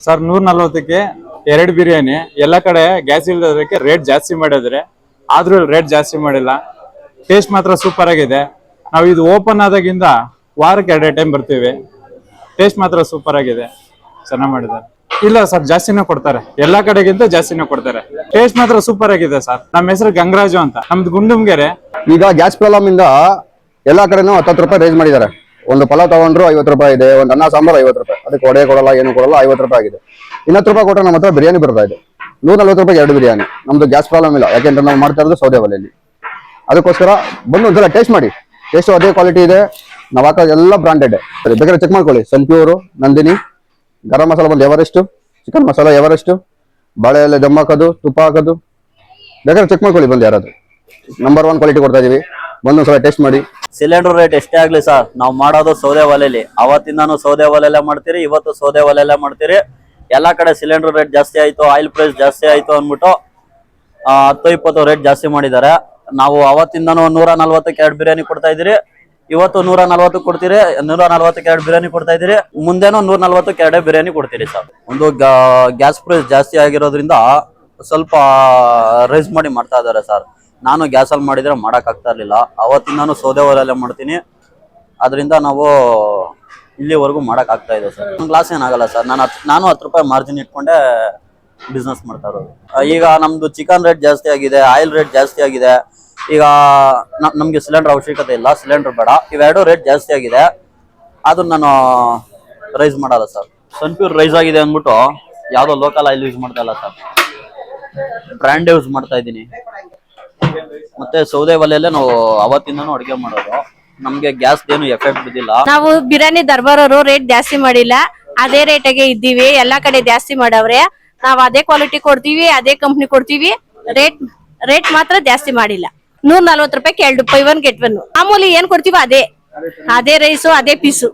Sir 140ಕ್ಕೆ 2 biryani. ಎಲ್ಲ ಕಡೆ gas ಇಲ್ಲದಕ್ಕೆ rate ಜಾಸ್ತಿ ಮಾಡಿದ್ರೆ, ಆದ್ರೂ ರೇಟ್ ಜಾಸ್ತಿ ಮಾಡಿಲ್ಲ. ಟೇಸ್ಟ್ ಮಾತ್ರ ಸೂಪರ್ ಆಗಿದೆ. ನಾವು ಇದು ಓಪನ್ ಆದಾಗಿಂದ ವಾರಕ್ಕೆ 2 ಟೈಮ್ ಬರ್ತೀವಿ. ಟೇಸ್ಟ್ ಮಾತ್ರ ಸೂಪರ್ ಆಗಿದೆ, ಚೆನ್ನಾಗಿ ಮಾಡಿದ್ದಾರೆ. ಇಲ್ಲ ಸರ್, ಜಾಸ್ತಿನೇ ಕೊಡ್ತಾರೆ, ಎಲ್ಲಾ ಕಡೆಗಿಂತ ಜಾಸ್ತಿನೇ ಕೊಡ್ತಾರೆ. ಟೇಸ್ಟ್ ಮಾತ್ರ ಸೂಪರ್ ಆಗಿದೆ ಸರ್. ನಮ್ಮ ಹೆಸರು ಗಂಗರಾಜು ಅಂತ, ನಮ್ದು ಗುಂಡುಮ್ಗೆರೆ. ಈಗ ಗ್ಯಾಸ್ ಪ್ರಾಬ್ಲಮ್ ಇಂದ ಎಲ್ಲಾ ಕಡೆನೂ 10 ರೂಪಾಯಿ ರೇಂಜ್ ಮಾಡಿದ್ದಾರೆ. ಒಂದು ಪಲಾವ್ ತಗೊಂಡ್ರು 50 ರೂಪಾಯಿ ಇದೆ, ಒಂದು ಅನ್ನ ಸಾಂಬಾರು 50 ರೂಪಾಯಿ, ಅದಕ್ಕೆ ಒಡೆ ಕೊಡಲ್ಲ, ಏನು ಕೊಡಲ್ಲ, 50 ರೂಪಾಯಿ ಆಗಿದೆ. 20 ರೂಪಾಯಿ ಕೊಟ್ಟರೆ ನಮ್ಮ ಹತ್ರ ಬಿರಿಯಾನಿ ಬರ್ತಾ ಇದೆ. 140 ರೂಪಾಯಿ 2 ಬಿರಿಯಾನಿ. ನಮ್ದು ಗ್ಯಾಸ್ ಪ್ರಾಬ್ಲಮ್ ಇಲ್ಲ, ಯಾಕೆಂದ್ರೆ ನಾವು ಮಾಡ್ತಾ ಇರೋದು ಸೌದೆ ಒಲೆಯಲ್ಲಿ. ಅದಕ್ಕೋಸ್ಕರ ಬಂದು ಒಂದ್ಸಲ ಟೇಸ್ಟ್ ಮಾಡಿ. ಟೇಸ್ಟ್ ಅದೇ ಕ್ವಾಲಿಟಿ ಇದೆ, ನಾವು ಹಾಕೋದು ಎಲ್ಲ ಬ್ರಾಂಡೆಡ್. ಬೇಕಾದ್ರೆ ಚೆಕ್ ಮಾಡ್ಕೊಳ್ಳಿ. ಸನ್ಪ್ಯೂರು, ನಂದಿನಿ, ಗರಂ ಮಸಾಲ ಬಂದು ಎವರೆಸ್ಟ್, ಚಿಕನ್ ಮಸಾಲ ಎವರೆಸ್ಟ್, ಬಾಳೆ ಎಲೆ ದಮ್ ಹಾಕೋದು, ತುಪ್ಪ ಹಾಕೋದು, ಬೇಕಾದ್ರೆ ಚೆಕ್ ಮಾಡ್ಕೊಳ್ಳಿ ಬಂದು. ಯಾರಾದ್ರು ನಂಬರ್ 1 ಕ್ವಾಲಿಟಿ ಕೊಡ್ತಾ ಇದೀವಿ, ಬಂದು ಒಂದ್ಸಲ ಟೇಸ್ಟ್ ಮಾಡಿ. ಸಿಲಿಂಡರ್ ರೇಟ್ ಎಷ್ಟೇ ಆಗ್ಲಿ ಸರ್, ನಾವು ಮಾಡೋದು ಸೌದೆ ಒಲೆಯಲ್ಲಿ. ಅವತ್ತಿಂದಾನು ಸೌದೆ ಒಲೆಯಲ್ಲೇ ಮಾಡ್ತೀರಿ, ಇವತ್ತು ಸೌದೆ ಒಲೆಯಲ್ಲೇ ಮಾಡ್ತೀರಿ. ಎಲ್ಲಾ ಕಡೆ ಸಿಲಿಂಡರ್ ರೇಟ್ ಜಾಸ್ತಿ ಆಯ್ತು, ಆಯಿಲ್ ಪ್ರೈಸ್ ಜಾಸ್ತಿ ಆಯ್ತು ಅಂದ್ಬಿಟ್ಟು 10-20 ರೇಟ್ ಜಾಸ್ತಿ ಮಾಡಿದ್ದಾರೆ. ನಾವು ಅವತ್ತಿಂದಾನು 140ಕ್ಕೆ 2 ಬಿರಿಯಾನಿ ಕೊಡ್ತಾ ಇದೀರಿ, ಇವತ್ತು 140 ಕೊಡ್ತೀರಿ. 140ಕ್ಕೆ 2 ಬಿರಿಯಾನಿ ಕೊಡ್ತಾ ಇದೀರಿ, ಮುಂದೆನೂ 140ಕ್ಕೆ 2 ಬಿರಿಯಾನಿ ಕೊಡ್ತೀರಿ ಸರ್. ಒಂದು ಗ್ಯಾಸ್ ಪ್ರೈಸ್ ಜಾಸ್ತಿ ಆಗಿರೋದ್ರಿಂದ ಸ್ವಲ್ಪ ರೈಸ್ ಮಾಡಿ ಮಾಡ್ತಾ ಇದಾರೆ ಸರ್. ನಾನು ಗ್ಯಾಸಲ್ಲಿ ಮಾಡಿದ್ರೆ ಮಾಡಕ್ ಆಗ್ತಾ ಇರ್ಲಿಲ್ಲ, ಅವತ್ತಿಂದಾನು ಸೌದೆ ಒಲೆಯಲ್ಲೇ ಮಾಡ್ತೀನಿ. ಅದರಿಂದ ನಾವು ಇಲ್ಲಿವರೆಗೂ ಮಾಡಕ್ ಆಗ್ತಾ ಇದೆ ಸರ್. ಒಂದು ಗ್ಲಾಸ್ ಏನಾಗಲ್ಲ ಸರ್. ನಾನು 10 ರೂಪಾಯಿ ಮಾರ್ಜಿನ್ ಇಟ್ಕೊಂಡೆ ಬಿಸ್ನೆಸ್ ಮಾಡ್ತಾ ಇರೋದು. ಈಗ ನಮ್ದು ಚಿಕನ್ ರೇಟ್ ಜಾಸ್ತಿ ಆಗಿದೆ, ಆಯಿಲ್ ರೇಟ್ ಜಾಸ್ತಿ ಆಗಿದೆ. ಈಗ ನಮ್ಗೆ ಸಿಲಿಂಡರ್ ಅವಶ್ಯಕತೆ ಇಲ್ಲ, ಸಿಲಿಂಡರ್ ಬೇಡ. ಇವೆರಡು ರೇಟ್ ಜಾಸ್ತಿ ಆಗಿದೆ, ಅದನ್ನ ನಾನು ರೈಸ್ ಮಾಡಲ್ಲ ಸರ್. ಸನ್ಪ್ಯೂರ್ ರೈಸ್ ಆಗಿದೆ ಅಂದ್ಬಿಟ್ಟು ಯಾವುದೋ ಲೋಕಲ್ ಆಯಿಲ್ ಯೂಸ್ ಮಾಡ್ತಾ ಇಲ್ಲ ಸರ್, ಬ್ರ್ಯಾಂಡ್ ಯೂಸ್ ಮಾಡ್ತಾ ಇದ್ದೀನಿ. ಮತ್ತೆ ಸೌದೆ ಒಲೆಯಲ್ಲೇ ನಾವು ಅವತ್ತಿಂದನೂ ಅಡುಗೆ ಮಾಡೋದು. ನಮ್ಗೆ ಗ್ಯಾಸ್ ಏನು ಎಫೆಕ್ಟ್ ಬಿದ್ದಿಲ್ಲ. ನಾವು ಬಿರಿಯಾನಿ ದರ್ಬಾರರು ರೇಟ್ ಜಾಸ್ತಿ ಮಾಡಿಲ್ಲ, ಅದೇ ರೇಟಿಗೆ ಇದ್ದೀವಿ. ಎಲ್ಲಾ ಕಡೆ ಜಾಸ್ತಿ ಮಾಡವ್ರೆ, ನಾವ್ ಅದೇ ಕ್ವಾಲಿಟಿ ಕೊಡ್ತೀವಿ, ಅದೇ ಕಂಪ್ನಿ ಕೊಡ್ತೀವಿ. ರೇಟ್ ಮಾತ್ರ ಜಾಸ್ತಿ ಮಾಡಿಲ್ಲ. 140 ರೂಪಾಯಿ 2 ಬೈ 1 ಗೆಟ್ 1. ಮಾಮೂಲಿ ಏನ್ ಕೊಡ್ತೀವಿ ಅದೇ ರೈಸು, ಅದೇ ಪೀಸು.